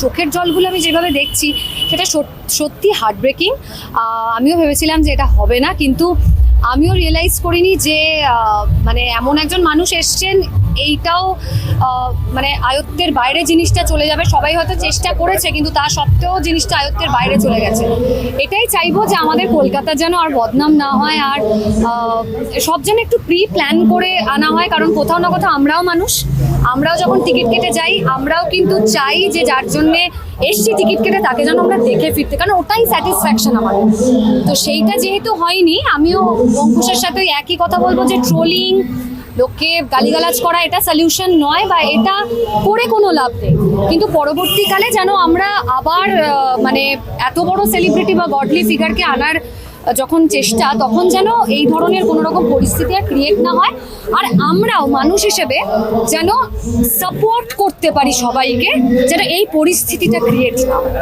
চোখের জলগুলো আমি যেভাবে দেখছি সেটা সত্যি হার্টব্রেকিং। আমিও ভেবেছিলাম যে এটা হবে না, কিন্তু আমিও রিয়েলাইজ করিনি যে মানে এমন একজন মানুষ এসছেন, এইটাও মানে আয়ত্তের বাইরে জিনিসটা চলে যাবে। সবাই হয়তো চেষ্টা করেছে, কিন্তু তা সত্ত্বেও জিনিসটা আয়ত্তের বাইরে চলে গেছে। এটাই চাইবো যে আমাদের কলকাতা যেন আর বদনাম না হয়, আর সব যেন একটু প্রি প্ল্যান করে আনা হয়। কারণ কোথাও না কোথাও আমরাও মানুষ, আমরাও যখন টিকিট কেটে যাই আমরাও কিন্তু চাই যে যার জন্যে এসছি টিকিট কেটে তাকে যেন আমরা দেখে ফিরতে, কারণ ওটাই স্যাটিসফ্যাকশন আমাদের। তো সেইটা যেহেতু হয়নি, আমিও অঙ্কুশের সাথে একই কথা বলবো যে ট্রোলিং, লোককে গালিগালাজ করা এটা সলিউশন নয়, বা এটা করে কোনো লাভ নেই। কিন্তু পরবর্তীকালে যেন আমরা আবার মানে এত বড় সেলিব্রিটি বা গডলি ফিগারকে আনার যখন চেষ্টা, তখন যেন এই ধরনের কোনো রকম পরিস্থিতি আর ক্রিয়েট না হয়। আর আমরাও মানুষ হিসেবে যেন সাপোর্ট করতে পারি সবাইকে, যেন এই পরিস্থিতিটা ক্রিয়েট না হয়।